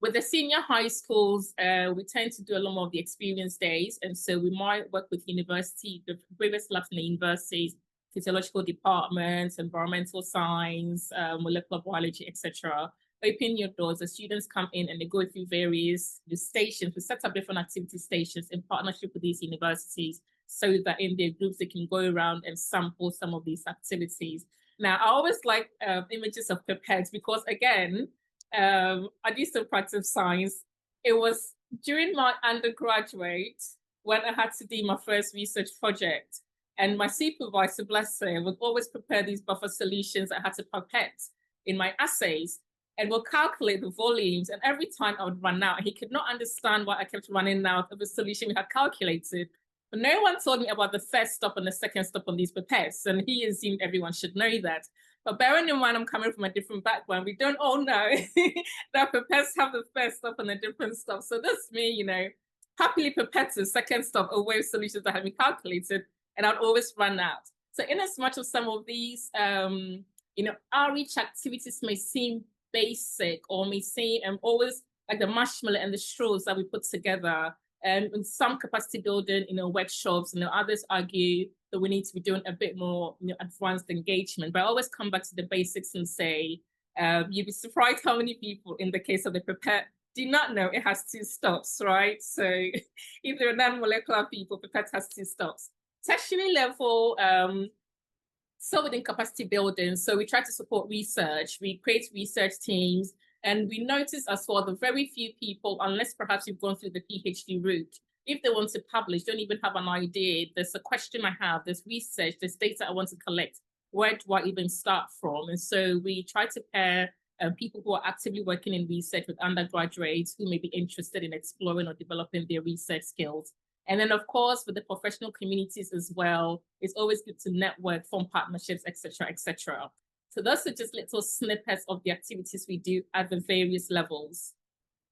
With the senior high schools, we tend to do a lot more of the experience days. And so we might work with university, the various labs in the universities, physiological departments, environmental science, molecular biology, etc. Open your doors. The students come in and they go through various stations. We set up different activity stations in partnership with these universities, so that in their groups they can go around and sample some of these activities. Now, I always like images of pipettes, because again, I used to practice science. It was during my undergraduate when I had to do my first research project, and my supervisor, bless her, would always prepare these buffer solutions I had to pipette in my assays. and we'll calculate the volumes. And every time I would run out, he could not understand why I kept running out of the solution we had calculated. But no one told me about the first stop and the second stop on these pipettes. And he assumed everyone should know that. But bearing in mind, I'm coming from a different background, we don't all know that pipettes have the first stop and a different stop. So that's me, you know, happily pipettes, second stop, away with solutions that had been calculated, and I'd always run out. So in as much as some of these, you know, outreach activities may seem basic or may seem always like the marshmallow and the straws that we put together, in some capacity building, you know, workshops, you know, others argue that we need to be doing a bit more, you know, advanced engagement. But I always come back to the basics and say, you'd be surprised how many people, in the case of the pipette, do not know it has 2 stops, right? So if they're non-molecular people, pipette has 2 stops. Tertiary level, so within capacity building, so we try to support research, we create research teams, and we notice as well the very few people, unless perhaps you've gone through the PhD route, if they want to publish, don't even have an idea. There's a question I have, there's research, there's data I want to collect. Where do I even start from? And so we try to pair people who are actively working in research with undergraduates who may be interested in exploring or developing their research skills. And then, of course, with the professional communities as well, it's always good to network, form partnerships, et cetera, et cetera. So those are just little snippets of the activities we do at the various levels.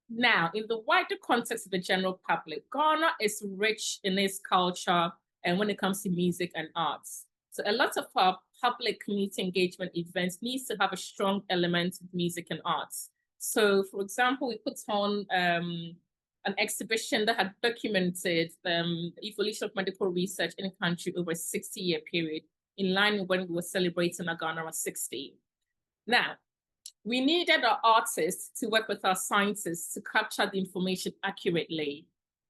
Now, in the wider context of the general public, Ghana is rich in its culture and when it comes to music and arts. So a lot of our public community engagement events needs to have a strong element of music and arts. So, for example, we put on an exhibition that had documented the evolution of medical research in the country over a 60-year period, in line with when we were celebrating our Ghana at 60. Now, we needed our artists to work with our scientists to capture the information accurately.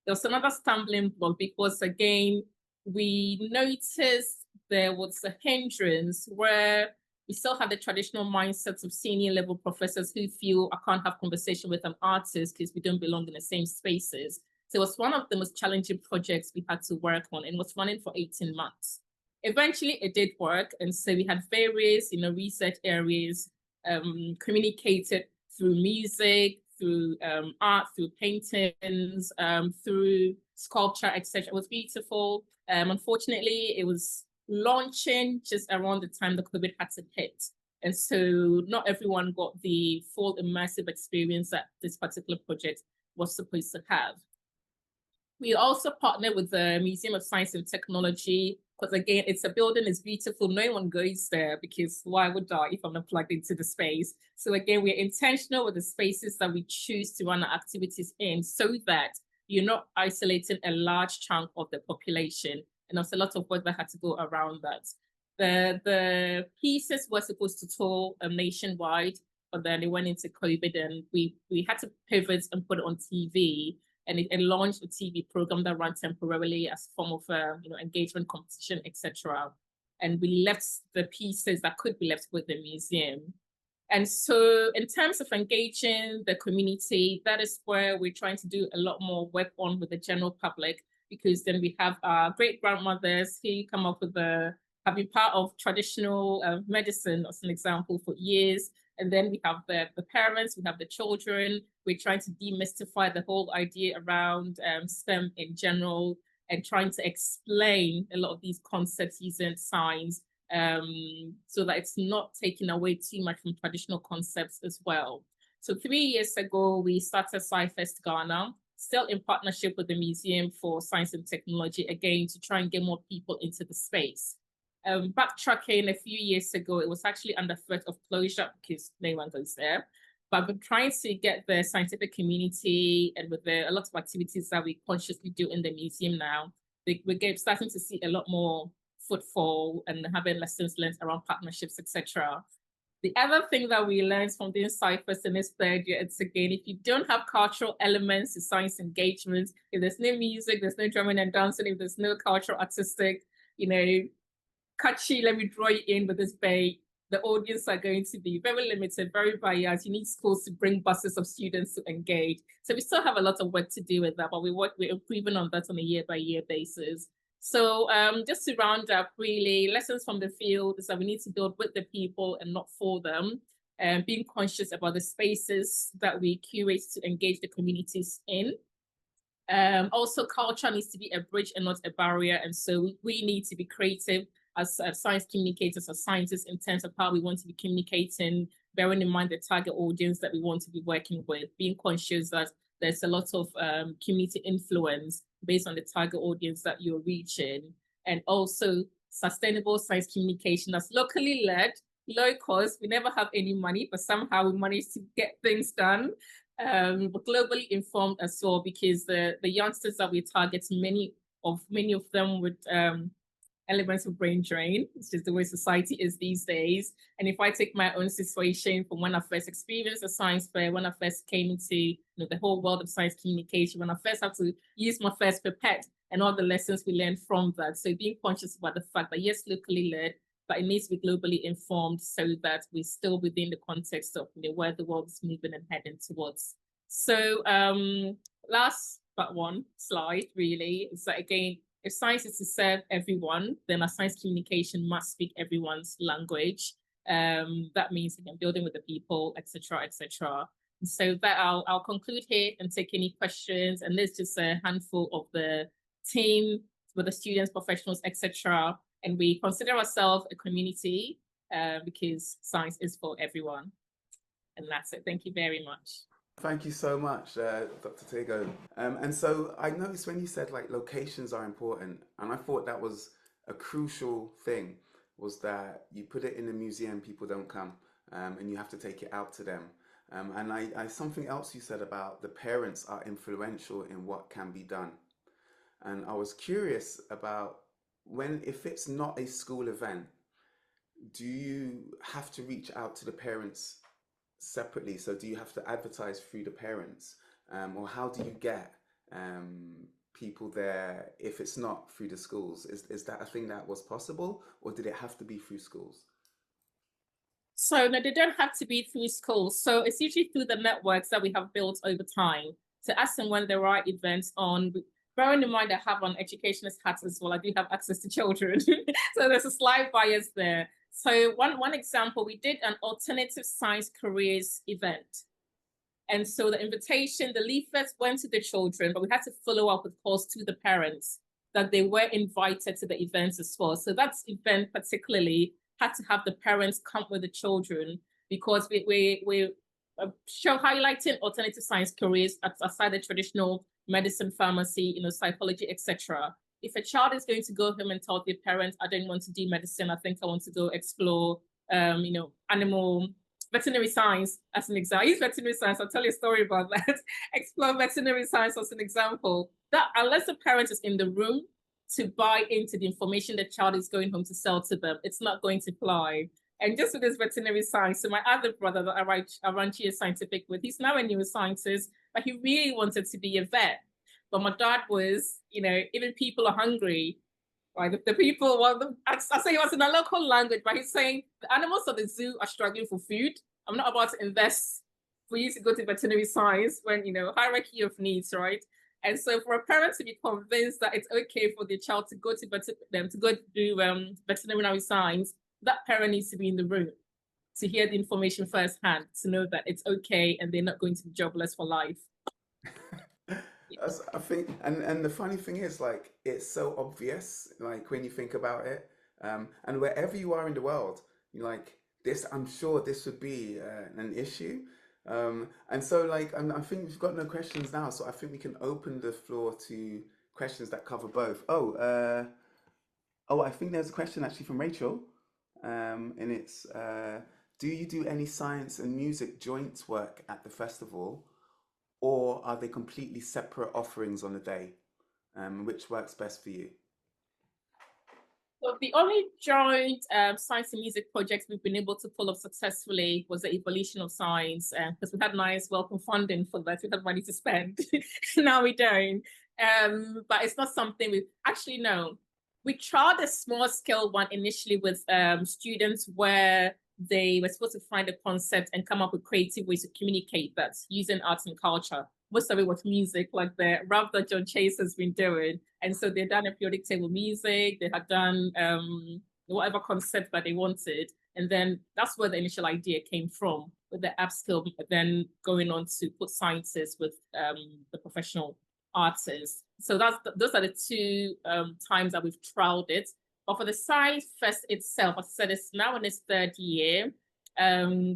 There was another stumbling block because, again, we noticed there was a hindrance where we still have the traditional mindsets of senior level professors who feel I can't have conversation with an artist because we don't belong in the same spaces. So it was one of the most challenging projects we had to work on, and was running for 18 months. Eventually it did work. And so we had various, you know, research areas communicated through music, through art, through paintings, through sculpture, etc. It was beautiful. Unfortunately, it was launching just around the time the COVID had to hit. And so not everyone got the full immersive experience that this particular project was supposed to have. We also partnered with the Museum of Science and Technology, because again, it's a building, it's beautiful. No one goes there because why would I if I'm not plugged into the space? So again, we're intentional with the spaces that we choose to run our activities in so that you're not isolating a large chunk of the population. And there's a lot of work that had to go around that. The pieces were supposed to tour nationwide, but then they went into COVID and we had to pivot and put it on TV. And it launched a TV program that ran temporarily as a form of you know, engagement competition, etc. And we left the pieces that could be left with the museum. And so in terms of engaging the community, that is where we're trying to do a lot more work on with the general public, because then we have our great grandmothers who come up with have been part of traditional medicine, as an example, for years. And then we have the parents, we have the children. We're trying to demystify the whole idea around STEM in general and trying to explain a lot of these concepts using science so that it's not taking away too much from traditional concepts as well. So 3 years ago, we started SciFest Ghana, still in partnership with the Museum for Science and Technology, again, to try and get more people into the space. Backtracking a few years ago, it was actually under threat of closure because no one goes there. But we're trying to get the scientific community, and with a lot of activities that we consciously do in the museum now, we're starting to see a lot more footfall and having lessons learned around partnerships, etc. The other thing that we learned from doing SciFest in this third year, it's again, if you don't have cultural elements to science engagement, if there's no music, there's no drumming and dancing, if there's no cultural, artistic, you know, catchy, let me draw you in with this bait, the audience are going to be very limited, very biased. You need schools to bring buses of students to engage. So we still have a lot of work to do with that, but we're improving on that on a year-by-year basis. So just to round up, really, lessons from the field is that we need to build with the people and not for them. being conscious about the spaces that we curate to engage the communities in. Also, culture needs to be a bridge and not a barrier. And so we need to be creative as science communicators, as scientists, in terms of how we want to be communicating, bearing in mind the target audience that we want to be working with, being conscious that there's a lot of community influence based on the target audience that you're reaching. And also sustainable science communication that's locally led, low cost. We never have any money, but somehow we manage to get things done. But globally informed as well, because the youngsters that we target, many of them with elements of brain drain, which is the way society is these days. And if I take my own situation from when I first experienced a science fair, when I first came into the whole world of science communication, when I first had to use my first pipette and all the lessons we learned from that. So being conscious about the fact that yes, locally led, but it needs to be globally informed so that we're still within the context of where the world is moving and heading towards. So last but one slide really is that, again, if science is to serve everyone, then our science communication must speak everyone's language. That means again, building with the people, etc., etc. So that I'll conclude here and take any questions. And there's just a handful of the team with the students, professionals, etc. And we consider ourselves a community because science is for everyone. And that's it. Thank you very much. Thank you so much, Dr. Tagoe. And so I noticed when you said like locations are important, and I thought that was a crucial thing, was that you put it in a museum, people don't come, and you have to take it out to them. And I something else you said about the parents are influential in what can be done. And I was curious about if it's not a school event, do you have to reach out to the parents separately? So do you have to advertise through the parents, or how do you get people there if it's not through the schools? Is that a thing that was possible, or did it have to be through schools? So no, they don't have to be through schools. So it's usually through the networks that we have built over time. So as and when there are events on, bearing in mind I have an educationist hat as well, I do have access to children. So there's a slight bias there. So one example, we did an alternative science careers event. And so the invitation, the leaflets went to the children, but we had to follow up with calls to the parents that they were invited to the events as well. So that event particularly had to have the parents come with the children, because we show highlighting alternative science careers aside the traditional medicine, pharmacy, psychology, etc. If a child is going to go home and tell their parents, I don't want to do medicine, I think I want to go explore, animal veterinary science as an example. I use veterinary science, I'll tell you a story about that. Explore veterinary science as an example. That unless the parent is in the room to buy into the information the child is going home to sell to them, it's not going to fly. And just with this veterinary science, so my other brother that I run GS Scientific with, he's now a neuroscientist, but he really wanted to be a vet. But my dad was, even people are hungry, right? The people, I say it was in a local language, but he's saying the animals of the zoo are struggling for food. I'm not about to invest for you to go to veterinary science when, hierarchy of needs, right? And so for a parent to be convinced that it's okay for their child to go to do veterinary science, that parent needs to be in the room to hear the information firsthand, to know that it's okay and they're not going to be jobless for life. I think, and the funny thing is, like, it's so obvious, like when you think about it, and wherever you are in the world, you're like, this, I'm sure this would be an issue. And so like, I think we've got no questions now, so I think we can open the floor to questions that cover both. I think there's a question actually from Rachel, and it's, do you do any science and music joint work at the festival, or are they completely separate offerings on the day? Which works best for you? So the only joint science and music projects we've been able to pull off successfully was the evolution of science, because we had nice, welcome funding for that. We had money to spend. Now we don't. But it's not something we tried a small scale one initially with students where they were supposed to find a concept and come up with creative ways to communicate that using arts and culture. Most of it was music, like the rap that John Chase has been doing. And so they'd done a periodic table music, they had done whatever concept that they wanted. And then that's where the initial idea came from, with the upskill, then going on to put scientists with the professional artists. So those are the two times that we've trialed it. But for the Science Fest itself, as I said, it's now in its third year.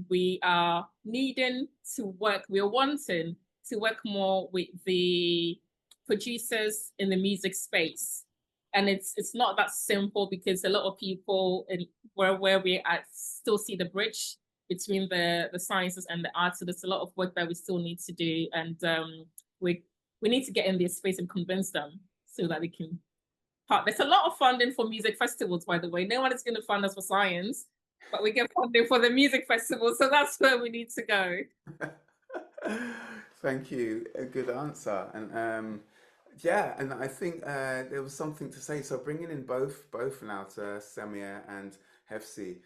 We are needing to work, we're wanting to work more with the producers in the music space. And it's not that simple, because a lot of people in where we are still see the bridge between the sciences and the arts. So there's a lot of work that we still need to do. And we need to get in their space and convince them so that they can part. There's a lot of funding for music festivals, by the way. No one is going to fund us for science, but we get funding for the music festival. So that's where we need to go. Thank you. A good answer. And yeah, and I think there was something to say. So bringing in both now to Samir and Hephzi,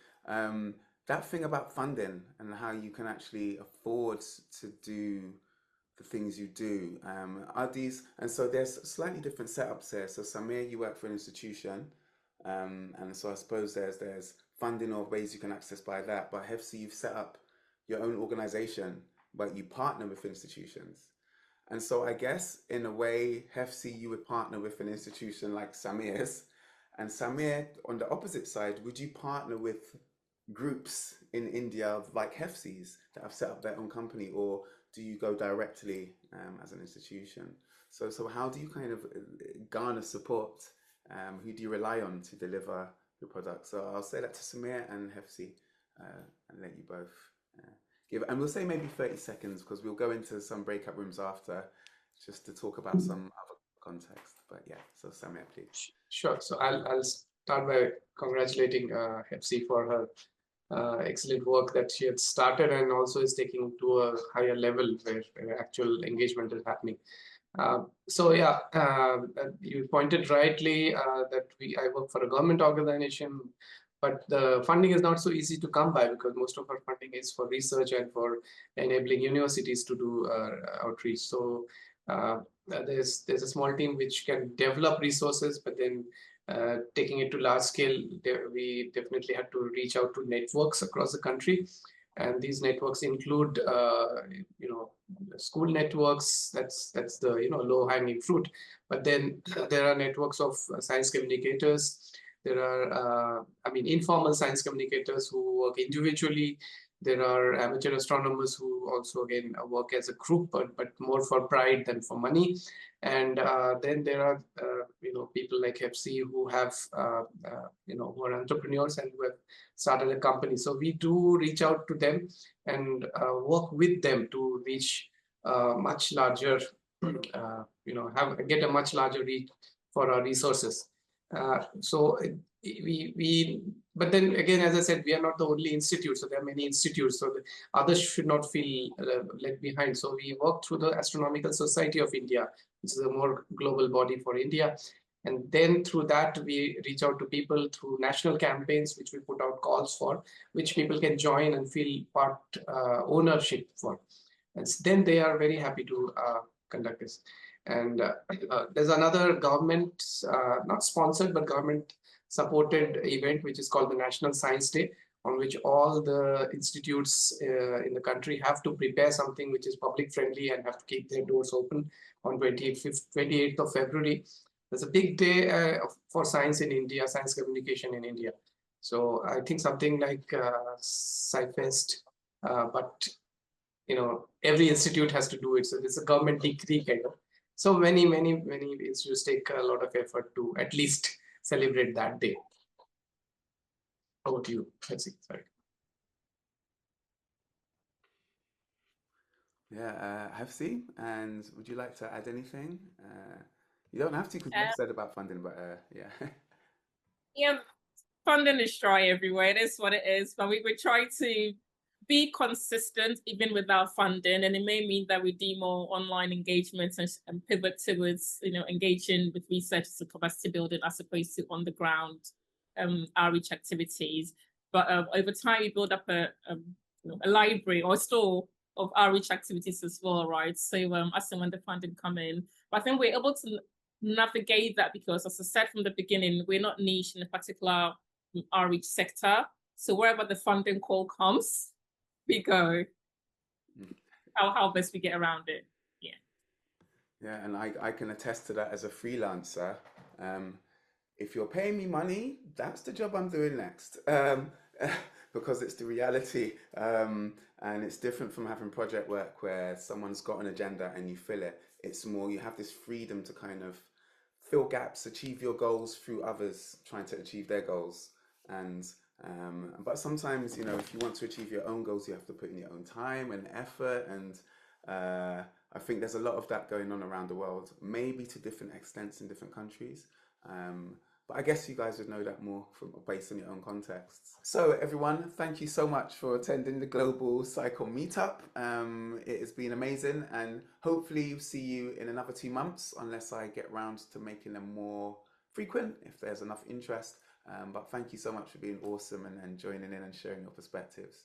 that thing about funding and how you can actually afford to do the things you do, are these, and so there's slightly different setups here. So Samir, you work for an institution, and so I suppose there's funding or ways you can access by that. But Hephzi, you've set up your own organization, but you partner with institutions. And so I guess in a way, Hephzi, you would partner with an institution like Samir's, and Samir, on the opposite side, would you partner with groups in India like Hephzi's that have set up their own company, or do you go directly as an institution? So how do you kind of garner support? Who do you rely on to deliver your product? So I'll say that to Samir and Hephzi, and let you both give, and we'll say maybe 30 seconds, because we'll go into some breakout rooms after just to talk about some other context. But yeah, so Samir, please. Sure. So I'll start by congratulating Hephzi for her excellent work that she had started, and also is taking to a higher level where actual engagement is happening. So yeah, you pointed rightly that I work for a government organization, but the funding is not so easy to come by, because most of our funding is for research and for enabling universities to do outreach. So there's a small team which can develop resources, but then taking it to large scale, we definitely had to reach out to networks across the country. And these networks include, school networks. That's the low-hanging fruit. But then there are networks of science communicators. There are, informal science communicators who work individually. There are amateur astronomers who also, again, work as a group, but more for pride than for money. And then there are, people like Hephzi who have, who are entrepreneurs and who have started a company. So we do reach out to them and work with them to reach much larger, get a much larger reach for our resources. But then again, as I said, we are not the only institute. So there are many institutes. So the others should not feel left behind. So we work through the Astronomical Society of India, which is a more global body for India. And then through that, we reach out to people through national campaigns, which we put out calls for, which people can join and feel part ownership for. And then they are very happy to conduct this. And there's another government, not sponsored, but government supported event, which is called the National Science Day, on which all the institutes in the country have to prepare something which is public friendly and have to keep their doors open on 28th of February. There's a big day for science in India, science communication in India. So I think something like SciFest, but every institute has to do it. So it's a government decree kind of. So many institutes take a lot of effort to at least celebrate that day. Over to you, Hephzi. Sorry. Yeah, Hephzi, and would you like to add anything? You don't have to, because you've said about funding, but yeah. Yeah, funding is dry everywhere. It is what it is, but we try to be consistent even without funding, and it may mean that we do more online engagements and pivot towards engaging with researchers and capacity building as opposed to on the ground outreach activities. But over time, we build up a library or a store of outreach activities as well, right? So as and when the funding come in, but I think we're able to navigate that because, as I said from the beginning, we're not niche in a particular outreach sector. So wherever the funding call comes, we go. How best we get around it. Yeah, and I can attest to that as a freelancer. If you're paying me money, that's the job I'm doing next. Because it's the reality. And it's different from having project work where someone's got an agenda and you fill it. It's more, you have this freedom to kind of fill gaps, achieve your goals through others trying to achieve their goals. And but sometimes, you know, if you want to achieve your own goals, you have to put in your own time and effort. And I think there's a lot of that going on around the world, maybe to different extents in different countries. But I guess you guys would know that more from based on your own contexts. So everyone, thank you so much for attending the Global SciComm meetup. It has been amazing, and hopefully see you in another 2 months, unless I get round to making them more frequent, if there's enough interest. But thank you so much for being awesome and joining in and sharing your perspectives.